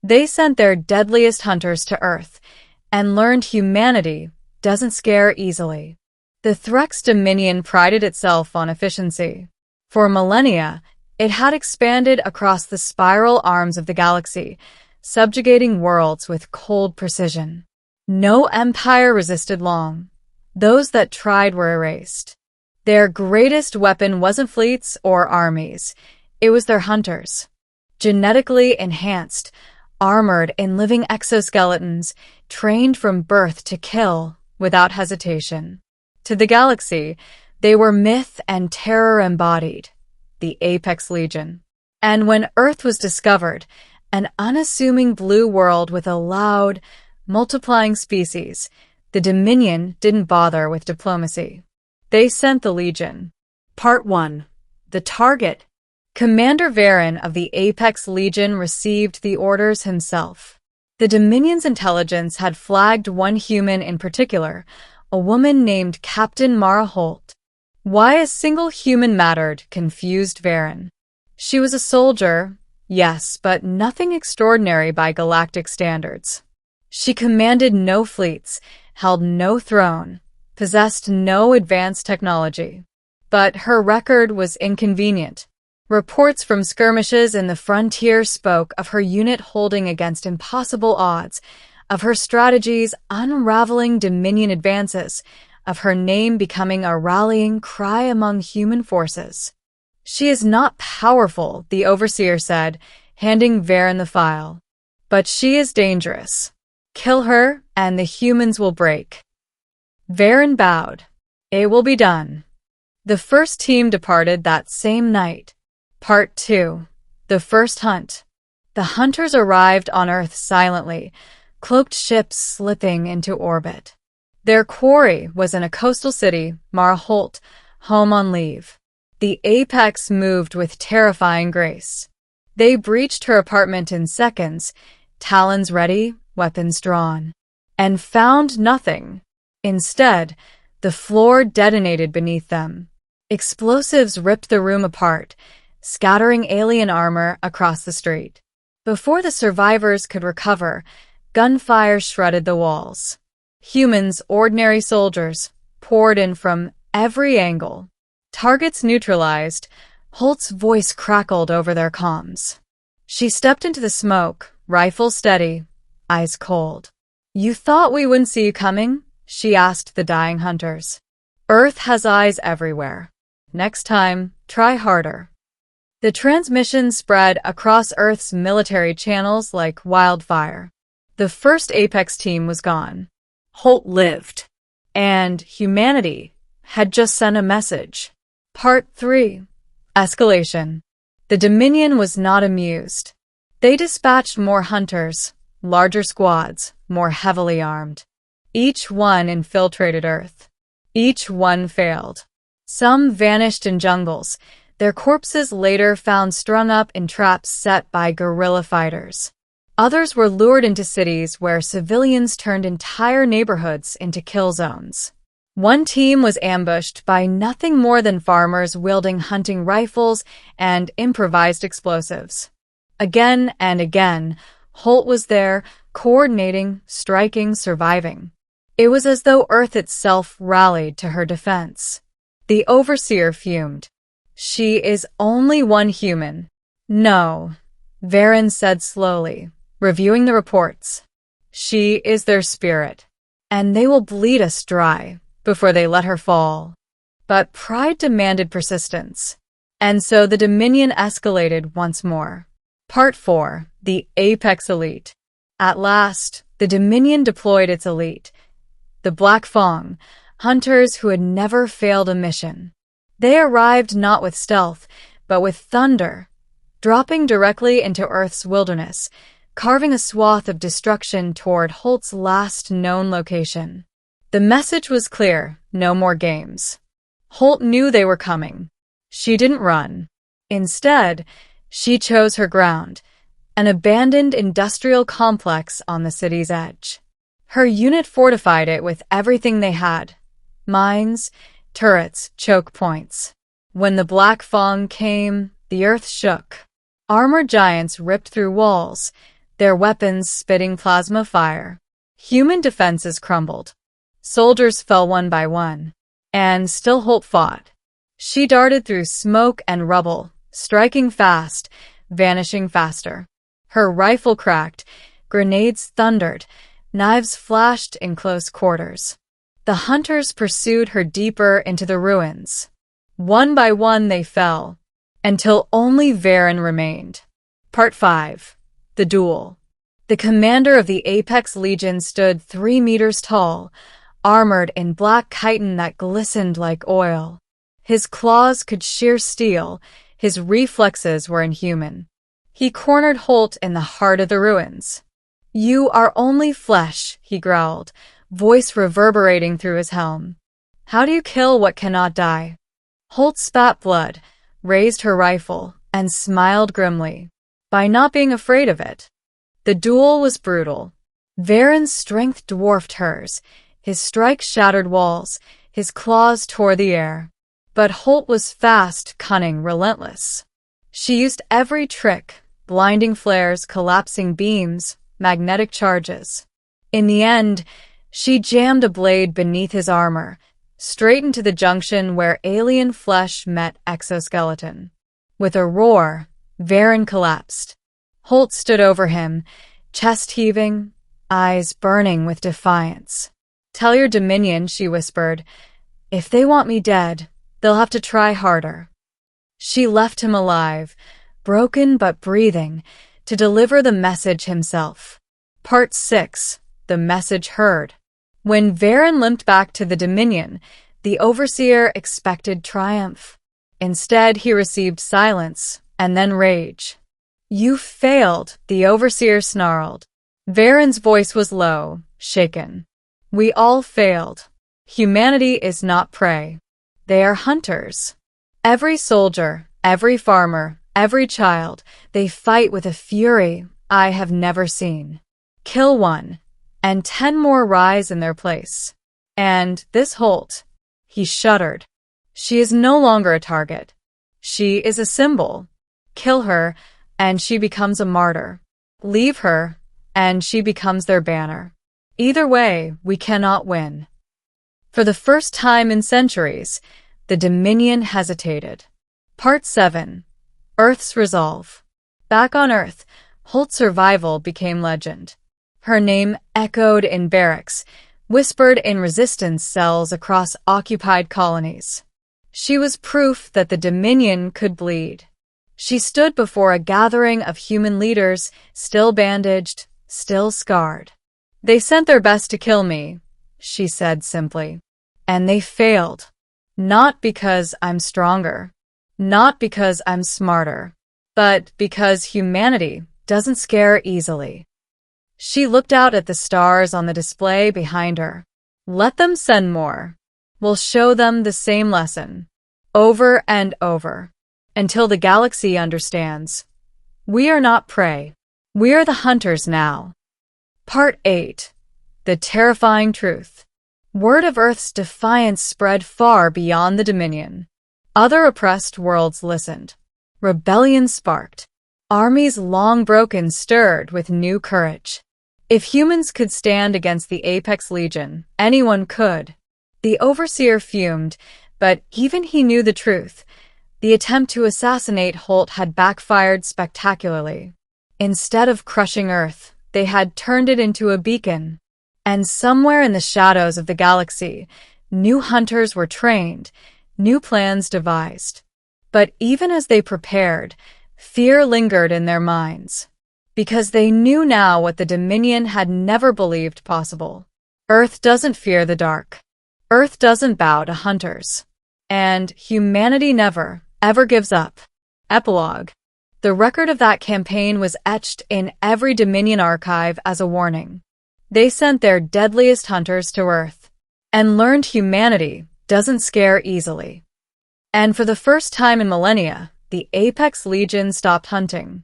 They sent their deadliest hunters to Earth and learned humanity doesn't scare easily. The Threx Dominion prided itself on efficiency. For millennia, it had expanded across the spiral arms of the galaxy, subjugating worlds with cold precision. No empire resisted long. Those that tried were erased. Their greatest weapon wasn't fleets or armies. It was their hunters. Genetically enhanced, armored in living exoskeletons, trained from birth to kill without hesitation. To the galaxy, they were myth and terror embodied, the Apex Legion. And when Earth was discovered, an unassuming blue world with a loud, multiplying species, the Dominion didn't bother with diplomacy. They sent the Legion. Part 1. The Target. Commander Varen of the Apex Legion received the orders himself. The Dominion's intelligence had flagged one human in particular, a woman named Captain Mara Holt. Why a single human mattered confused Varen. She was a soldier, yes, but nothing extraordinary by galactic standards. She commanded no fleets, held no throne, possessed no advanced technology. But her record was inconvenient. Reports from skirmishes in the frontier spoke of her unit holding against impossible odds, of her strategies unraveling Dominion advances, of her name becoming a rallying cry among human forces. She is not powerful, the Overseer said, handing Varen the file. But she is dangerous. Kill her, and the humans will break. Varen bowed. It will be done. The first team departed that same night. Part 2. The First Hunt. The hunters arrived on Earth silently, cloaked ships slipping into orbit. Their quarry was in a coastal city, Mara Holt, home on leave. The Apex moved with terrifying grace. They breached her apartment in seconds, talons ready, weapons drawn, and found nothing. Instead, the floor detonated beneath them. Explosives ripped the room apart, scattering alien armor across the street. Before the survivors could recover, gunfire shredded the walls. Humans, ordinary soldiers, poured in from every angle. Targets neutralized, Holt's voice crackled over their comms. She stepped into the smoke, rifle steady, eyes cold. "You thought we wouldn't see you coming?" she asked the dying hunters. "Earth has eyes everywhere. Next time, try harder." The transmission spread across Earth's military channels like wildfire. The first Apex team was gone. Holt lived. And humanity had just sent a message. Part 3. Escalation. The Dominion was not amused. They dispatched more hunters, larger squads, more heavily armed. Each one infiltrated Earth. Each one failed. Some vanished in jungles, their corpses later found strung up in traps set by guerrilla fighters. Others were lured into cities where civilians turned entire neighborhoods into kill zones. One team was ambushed by nothing more than farmers wielding hunting rifles and improvised explosives. Again and again, Holt was there, coordinating, striking, surviving. It was as though Earth itself rallied to her defense. The Overseer fumed. "She is only one human." "No," Varen said slowly, reviewing the reports. "She is their spirit, and they will bleed us dry before they let her fall." But pride demanded persistence, and so the Dominion escalated once more. Part 4. The Apex Elite. At last, the Dominion deployed its elite, the Black Fong, hunters who had never failed a mission. They arrived not with stealth, but with thunder, dropping directly into Earth's wilderness, carving a swath of destruction toward Holt's last known location. The message was clear: no more games. Holt knew they were coming. She didn't run. Instead, she chose her ground, an abandoned industrial complex on the city's edge. Her unit fortified it with everything they had: mines, turrets, choke points. When the Black Fong came, the earth shook. Armored giants ripped through walls, their weapons spitting plasma fire. Human defenses crumbled. Soldiers fell one by one. And still Holt fought. She darted through smoke and rubble, striking fast, vanishing faster. Her rifle cracked, grenades thundered, knives flashed in close quarters. The hunters pursued her deeper into the ruins. One by one they fell, until only Varen remained. Part 5. The Duel. The commander of the Apex Legion stood 3 meters tall, armored in black chitin that glistened like oil. His claws could shear steel, his reflexes were inhuman. He cornered Holt in the heart of the ruins. "You are only flesh," he growled, voice reverberating through his helm. "How do you kill what cannot die?" Holt spat blood, raised her rifle, and smiled grimly. "By not being afraid of it." The duel was brutal. Varen's strength dwarfed hers. His strike shattered walls, his claws tore the air. But Holt was fast, cunning, relentless. She used every trick, blinding flares, collapsing beams, magnetic charges. In the end, she jammed a blade beneath his armor, straight into the junction where alien flesh met exoskeleton. With a roar, Varen collapsed. Holt stood over him, chest heaving, eyes burning with defiance. "Tell your Dominion," she whispered, "if they want me dead, they'll have to try harder." She left him alive, broken but breathing, to deliver the message himself. Part 6. The Message Heard. When Varen limped back to the Dominion, the Overseer expected triumph. Instead, he received silence, and then rage. "You failed," the Overseer snarled. Varen's voice was low, shaken. "We all failed. Humanity is not prey. They are hunters. Every soldier, every farmer, every child, they fight with a fury I have never seen. Kill one, and 10 more rise in their place. And this Holt," he shuddered. "She is no longer a target. She is a symbol. Kill her, and she becomes a martyr. Leave her, and she becomes their banner. Either way, we cannot win." For the first time in centuries, the Dominion hesitated. Part 7. Earth's Resolve. Back on Earth, Holt's survival became legend. Her name echoed in barracks, whispered in resistance cells across occupied colonies. She was proof that the Dominion could bleed. She stood before a gathering of human leaders, still bandaged, still scarred. "They sent their best to kill me," she said simply. "And they failed. Not because I'm stronger. Not because I'm smarter. But because humanity doesn't scare easily." She looked out at the stars on the display behind her. "Let them send more. We'll show them the same lesson. Over and over. Until the galaxy understands. We are not prey. We are the hunters now." Part 8. The Terrifying Truth. Word of Earth's defiance spread far beyond the Dominion. Other oppressed worlds listened. Rebellion sparked. Armies long broken stirred with new courage. If humans could stand against the Apex Legion, anyone could. The Overseer fumed, but even he knew the truth. The attempt to assassinate Holt had backfired spectacularly. Instead of crushing Earth, they had turned it into a beacon. And somewhere in the shadows of the galaxy, new hunters were trained, new plans devised. But even as they prepared, fear lingered in their minds. Because they knew now what the Dominion had never believed possible. Earth doesn't fear the dark. Earth doesn't bow to hunters. And humanity never, ever gives up. Epilogue. The record of that campaign was etched in every Dominion archive as a warning. They sent their deadliest hunters to Earth, and learned humanity doesn't scare easily. And for the first time in millennia, the Apex Legion stopped hunting.